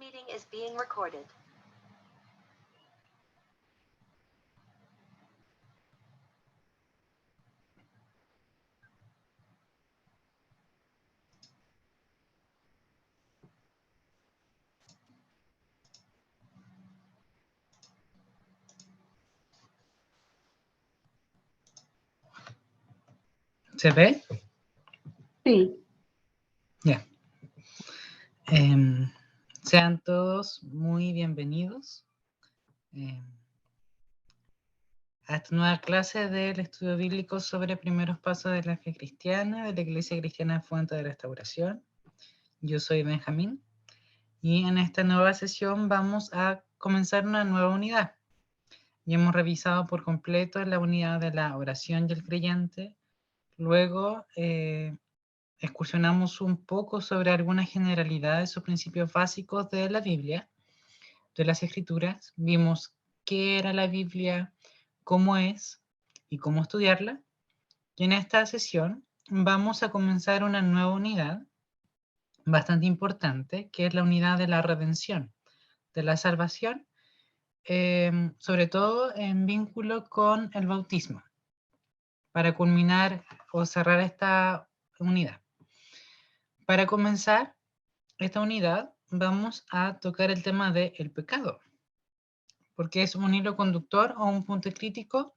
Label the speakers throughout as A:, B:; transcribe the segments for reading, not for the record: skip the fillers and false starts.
A: meeting is being recorded.
B: ¿Se ve?
C: Sí.
B: Ya. Sean todos muy bienvenidos a esta nueva clase del estudio bíblico sobre primeros pasos de la fe cristiana de la Iglesia Cristiana Fuente de Restauración. Yo soy Benjamín y en esta nueva sesión vamos a comenzar una nueva unidad. Ya hemos revisado por completo la unidad de la oración y el creyente. Luego excursionamos un poco sobre algunas generalidades o principios básicos de la Biblia, de las Escrituras. Vimos qué era la Biblia, cómo es y cómo estudiarla. Y en esta sesión vamos a comenzar una nueva unidad bastante importante, que es la unidad de la redención, de la salvación, sobre todo en vínculo con el bautismo, para culminar o cerrar esta unidad. Para comenzar esta unidad, vamos a tocar el tema del pecado, porque es un hilo conductor o un punto crítico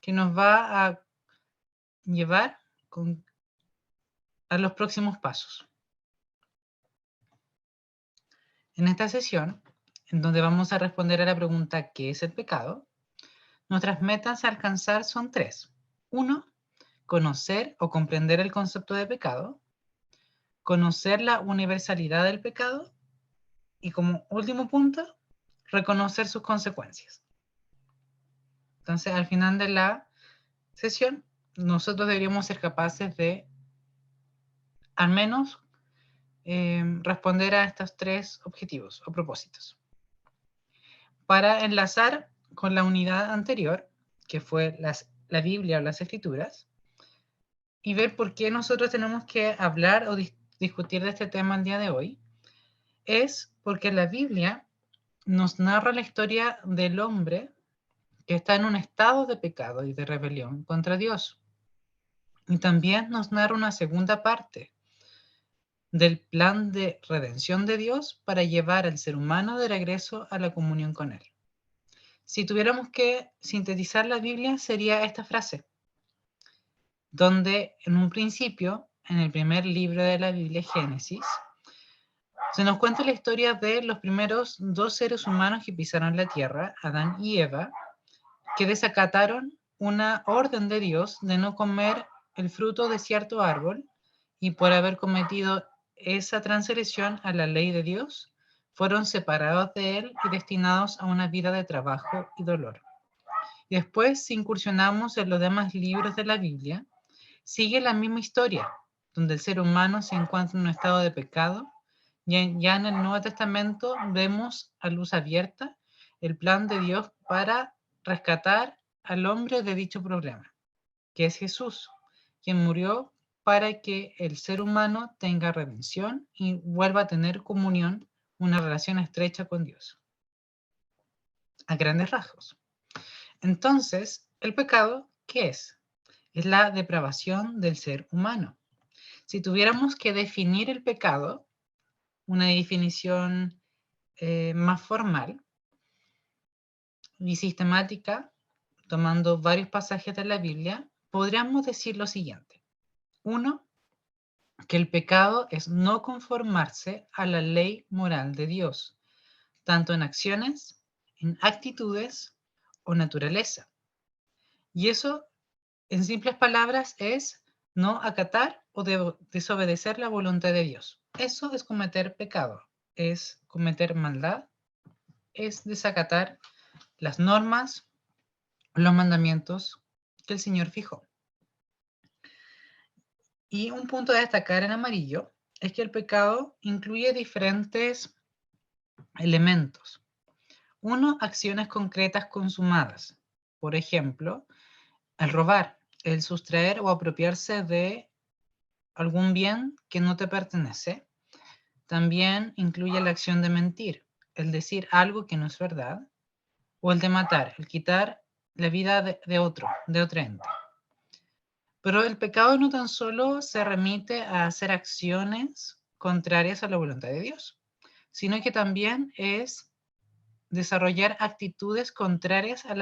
B: que nos va a llevar a los próximos pasos. En esta sesión, en donde vamos a responder a la pregunta ¿qué es el pecado?, nuestras metas a alcanzar son 3. 1. Conocer o comprender el concepto de pecado. Conocer la universalidad del pecado. Y como último punto, reconocer sus consecuencias. Entonces, al final de la sesión, nosotros deberíamos ser capaces de, al menos, responder a estos 3 objetivos o propósitos. Para enlazar con la unidad anterior, que fue la Biblia o las Escrituras, y ver por qué nosotros tenemos que hablar o discutir de este tema el día de hoy, es porque la Biblia nos narra la historia del hombre que está en un estado de pecado y de rebelión contra Dios. Y también nos narra una segunda parte del plan de redención de Dios para llevar al ser humano de regreso a la comunión con Él. Si tuviéramos que sintetizar la Biblia, sería esta frase, donde en un principio, en el primer libro de la Biblia, Génesis, se nos cuenta la historia de los primeros 2 seres humanos que pisaron la tierra, Adán y Eva, que desacataron una orden de Dios de no comer el fruto de cierto árbol, y por haber cometido esa transgresión a la ley de Dios, fueron separados de Él y destinados a una vida de trabajo y dolor. Y después, si incursionamos en los demás libros de la Biblia, sigue la misma historia, donde el ser humano se encuentra en un estado de pecado. Ya en el Nuevo Testamento vemos a luz abierta el plan de Dios para rescatar al hombre de dicho problema, que es Jesús, quien murió para que el ser humano tenga redención y vuelva a tener comunión, una relación estrecha con Dios. A grandes rasgos. Entonces, ¿el pecado qué es? Es la depravación del ser humano. Si tuviéramos que definir el pecado, una definición más formal y sistemática, tomando varios pasajes de la Biblia, podríamos decir lo siguiente. 1, que el pecado es no conformarse a la ley moral de Dios, tanto en acciones, en actitudes o naturaleza. Y eso, en simples palabras, es no acatar o desobedecer la voluntad de Dios. Eso es cometer pecado, es cometer maldad, es desacatar las normas, los mandamientos que el Señor fijó. Y un punto a destacar en amarillo es que el pecado incluye diferentes elementos. 1, acciones concretas consumadas. Por ejemplo, el robar, el sustraer o apropiarse de algún bien que no te pertenece. También incluye la acción de mentir, el decir algo que no es verdad, o el de matar, el quitar la vida de otro, de otro ente. Pero el pecado no tan solo se remite a hacer acciones contrarias a la voluntad de Dios, sino que también es desarrollar actitudes contrarias a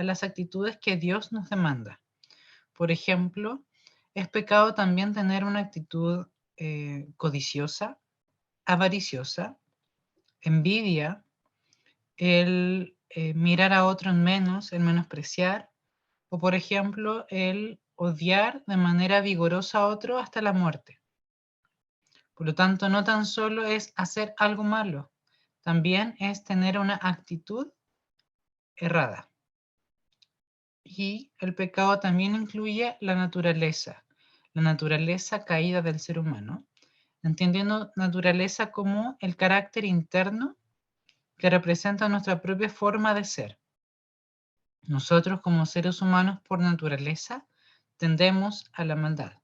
B: las actitudes que Dios nos demanda. Por ejemplo, es pecado también tener una actitud codiciosa, avariciosa, envidia, el mirar a otro en menos, el menospreciar, o por ejemplo, el odiar de manera vigorosa a otro hasta la muerte. Por lo tanto, no tan solo es hacer algo malo, también es tener una actitud errada. Y el pecado también incluye la naturaleza caída del ser humano, entendiendo naturaleza como el carácter interno que representa nuestra propia forma de ser. Nosotros como seres humanos por naturaleza tendemos a la maldad.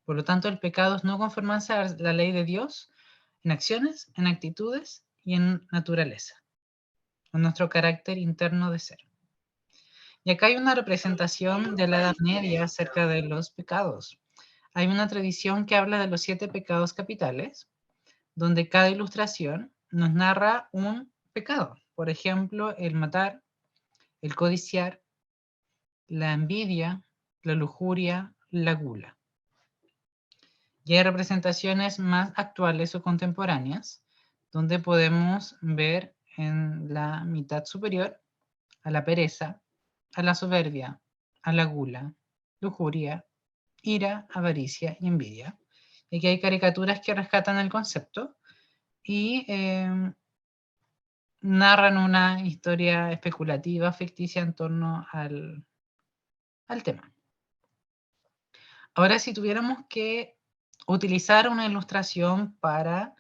B: Por lo tanto, el pecado es no conformarse a la ley de Dios en acciones, en actitudes y en naturaleza, en nuestro carácter interno de ser. Y acá hay una representación de la Edad Media acerca de los pecados. Hay una tradición que habla de los 7 pecados capitales, donde cada ilustración nos narra un pecado. Por ejemplo, el matar, el codiciar, la envidia, la lujuria, la gula. Y hay representaciones más actuales o contemporáneas, donde podemos ver en la mitad superior a la pereza, a la soberbia, a la gula, lujuria, ira, avaricia y envidia. Y aquí hay caricaturas que rescatan el concepto y narran una historia especulativa, ficticia en torno al tema. Ahora, si tuviéramos que utilizar una ilustración para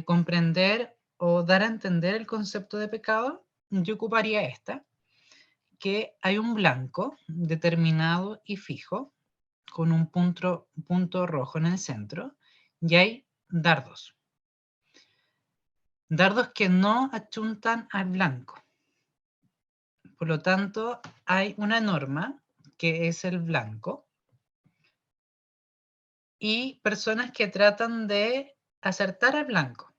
B: comprender o dar a entender el concepto de pecado, yo ocuparía esta, que hay un blanco determinado y fijo, con un punto rojo en el centro, y hay dardos. Dardos que no achuntan al blanco. Por lo tanto, hay una norma, que es el blanco, y personas que tratan de acertar al blanco.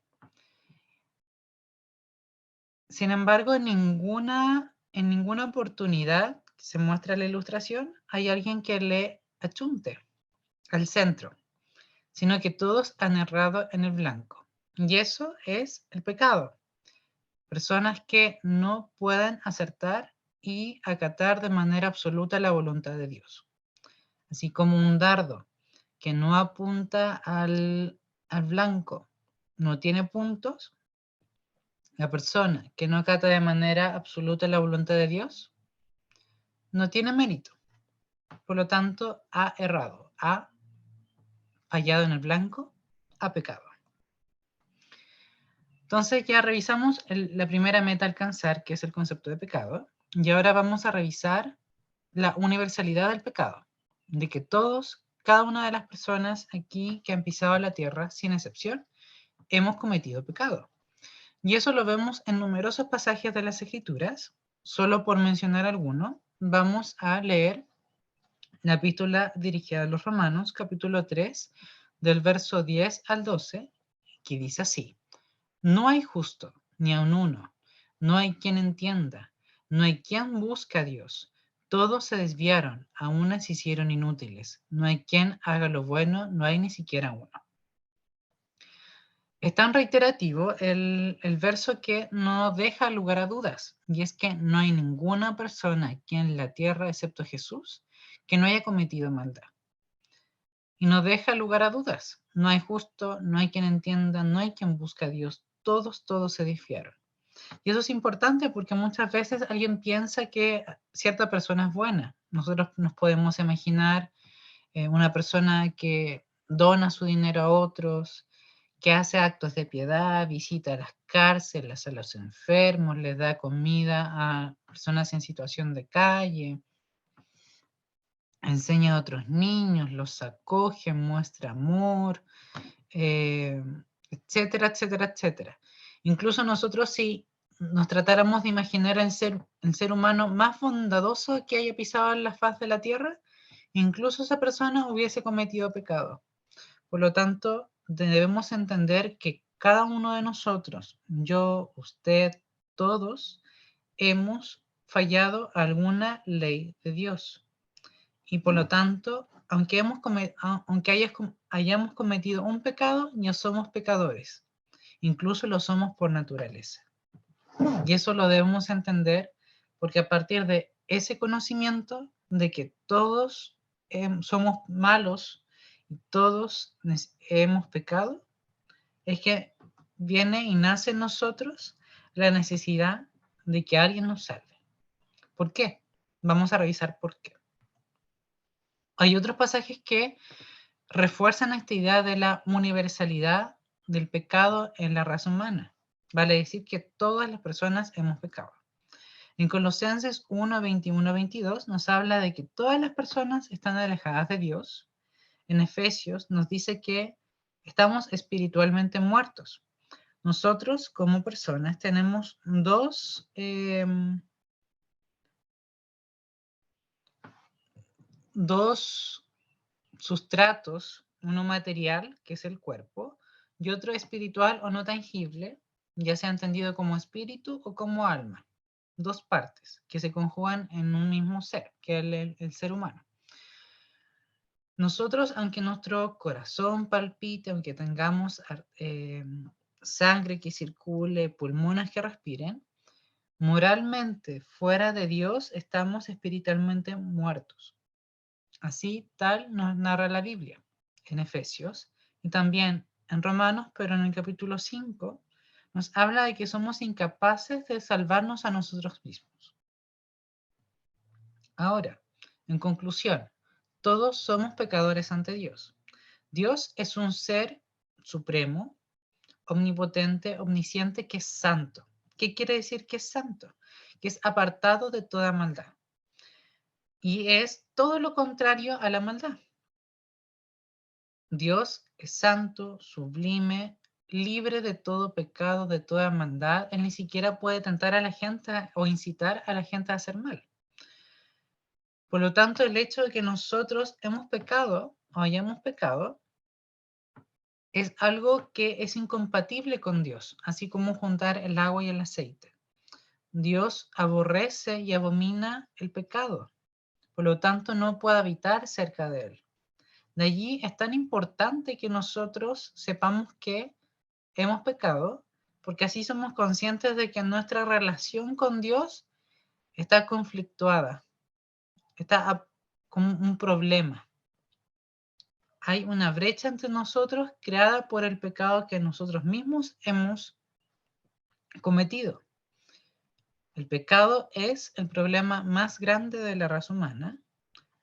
B: Sin embargo, en ninguna oportunidad que se muestra la ilustración hay alguien que le achunte al centro, sino que todos han errado en el blanco. Y eso es el pecado. Personas que no pueden acertar y acatar de manera absoluta la voluntad de Dios. Así como un dardo que no apunta al blanco, no tiene puntos. La persona que no acata de manera absoluta la voluntad de Dios no tiene mérito. Por lo tanto, ha errado, ha fallado en el blanco, ha pecado. Entonces ya revisamos la primera meta a alcanzar, que es el concepto de pecado. Y ahora vamos a revisar la universalidad del pecado, de que todos, cada una de las personas aquí que han pisado la tierra, sin excepción, hemos cometido pecado. Y eso lo vemos en numerosos pasajes de las Escrituras. Solo por mencionar alguno, vamos a leer la epístola dirigida a los Romanos, capítulo 3, del verso 10 al 12, que dice así: No hay justo, ni aun uno, no hay quien entienda, no hay quien busque a Dios. Todos se desviaron, a unas se hicieron inútiles. No hay quien haga lo bueno, no hay ni siquiera uno. Es tan reiterativo el verso que no deja lugar a dudas, y es que no hay ninguna persona aquí en la tierra, excepto Jesús, que no haya cometido maldad. Y no deja lugar a dudas. No hay justo, no hay quien entienda, no hay quien busque a Dios. Todos se desviaron. Y eso es importante porque muchas veces alguien piensa que cierta persona es buena. Nosotros nos podemos imaginar una persona que dona su dinero a otros, que hace actos de piedad, visita las cárceles, a los enfermos, les da comida a personas en situación de calle, enseña a otros niños, los acoge, muestra amor, etcétera, etcétera, etcétera. Incluso nosotros, si nos tratáramos de imaginar el ser humano más bondadoso que haya pisado en la faz de la tierra, incluso esa persona hubiese cometido pecado. Por lo tanto, debemos entender que cada uno de nosotros, yo, usted, todos, hemos fallado alguna ley de Dios. Y por lo tanto, aunque hayamos cometido un pecado, ya somos pecadores. Incluso lo somos por naturaleza. Y eso lo debemos entender porque a partir de ese conocimiento de que todos somos malos y todos hemos pecado, es que viene y nace en nosotros la necesidad de que alguien nos salve. ¿Por qué? Vamos a revisar por qué. Hay otros pasajes que refuerzan esta idea de la universalidad del pecado en la raza humana. Vale decir que todas las personas hemos pecado. En Colosenses 1, 21, 22 nos habla de que todas las personas están alejadas de Dios. En Efesios nos dice que estamos espiritualmente muertos. Nosotros como personas tenemos dos sustratos, uno material, que es el cuerpo, y otro espiritual o no tangible, ya sea entendido como espíritu o como alma. Dos partes que se conjugan en un mismo ser, que es el ser humano. Nosotros, aunque nuestro corazón palpite, aunque tengamos sangre que circule, pulmones que respiren, moralmente, fuera de Dios, estamos espiritualmente muertos. Así tal nos narra la Biblia en Efesios y también en Romanos, pero en el capítulo 5 nos habla de que somos incapaces de salvarnos a nosotros mismos. Ahora, en conclusión, todos somos pecadores ante Dios. Dios es un ser supremo, omnipotente, omnisciente, que es santo. ¿Qué quiere decir que es santo? Que es apartado de toda maldad. Y es todo lo contrario a la maldad. Dios es santo, sublime, libre de todo pecado, de toda maldad. Él ni siquiera puede tentar a la gente o incitar a la gente a hacer mal. Por lo tanto, el hecho de que nosotros hemos pecado o hayamos pecado es algo que es incompatible con Dios, así como juntar el agua y el aceite. Dios aborrece y abomina el pecado, por lo tanto no puede habitar cerca de él. De allí es tan importante que nosotros sepamos que hemos pecado, porque así somos conscientes de que nuestra relación con Dios está conflictuada, está con un problema. Hay una brecha entre nosotros creada por el pecado que nosotros mismos hemos cometido. El pecado es el problema más grande de la raza humana,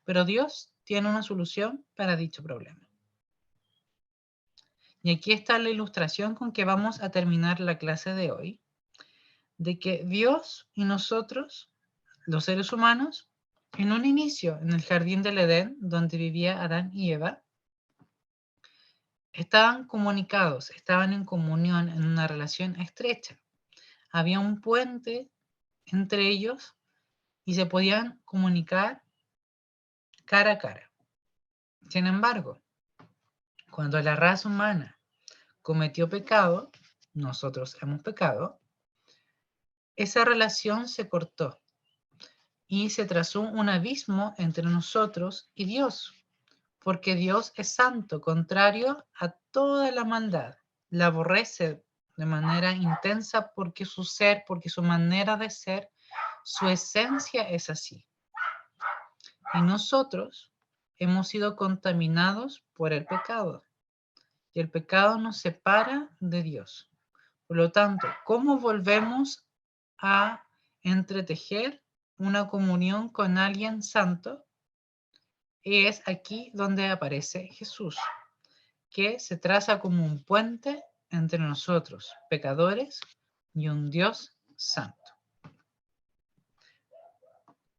B: pero Dios tiene una solución para dicho problema. Y aquí está la ilustración con que vamos a terminar la clase de hoy, de que Dios y nosotros, los seres humanos, en un inicio, en el jardín del Edén, donde vivía Adán y Eva, estaban comunicados, estaban en comunión, en una relación estrecha. Había un puente entre ellos y se podían comunicar cara a cara. Sin embargo, cuando la raza humana cometió pecado, nosotros hemos pecado, esa relación se cortó y se trazó un abismo entre nosotros y Dios, porque Dios es santo, contrario a toda la maldad. La aborrece de manera intensa porque su ser, porque su manera de ser, su esencia es así. Y nosotros hemos sido contaminados por el pecado. Y el pecado nos separa de Dios. Por lo tanto, ¿cómo volvemos a entretejer una comunión con alguien santo? Y es aquí donde aparece Jesús, que se traza como un puente entre nosotros, pecadores, y un Dios santo.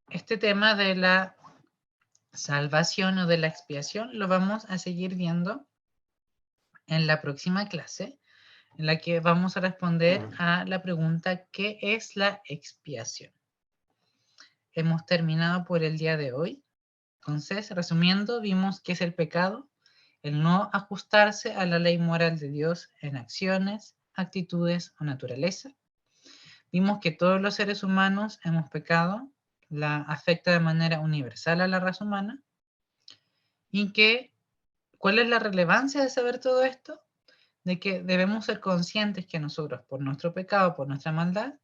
B: Este tema de la salvación o de la expiación lo vamos a seguir viendo en la próxima clase, en la que vamos a responder a la pregunta ¿qué es la expiación? Hemos terminado por el día de hoy. Entonces, resumiendo, vimos qué es el pecado, el no ajustarse a la ley moral de Dios en acciones, actitudes o naturaleza. Vimos que todos los seres humanos hemos pecado, la afecta de manera universal a la raza humana, y que, ¿cuál es la relevancia de saber todo esto? De que debemos ser conscientes que nosotros, por nuestro pecado, por nuestra maldad,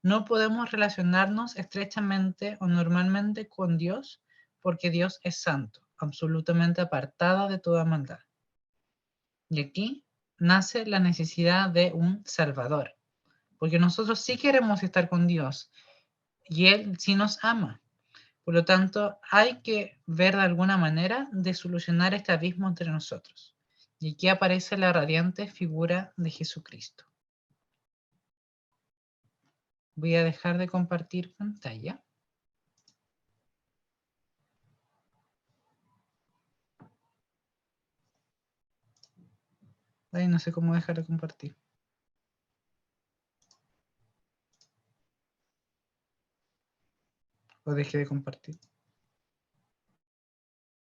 B: no podemos relacionarnos estrechamente o normalmente con Dios, porque Dios es santo, absolutamente apartada de toda maldad. Y aquí nace la necesidad de un Salvador, porque nosotros sí queremos estar con Dios, y Él sí nos ama. Por lo tanto, hay que ver de alguna manera de solucionar este abismo entre nosotros. Y aquí aparece la radiante figura de Jesucristo. Voy a dejar de compartir pantalla. Ay, no sé cómo dejar de compartir. O dejé de compartir.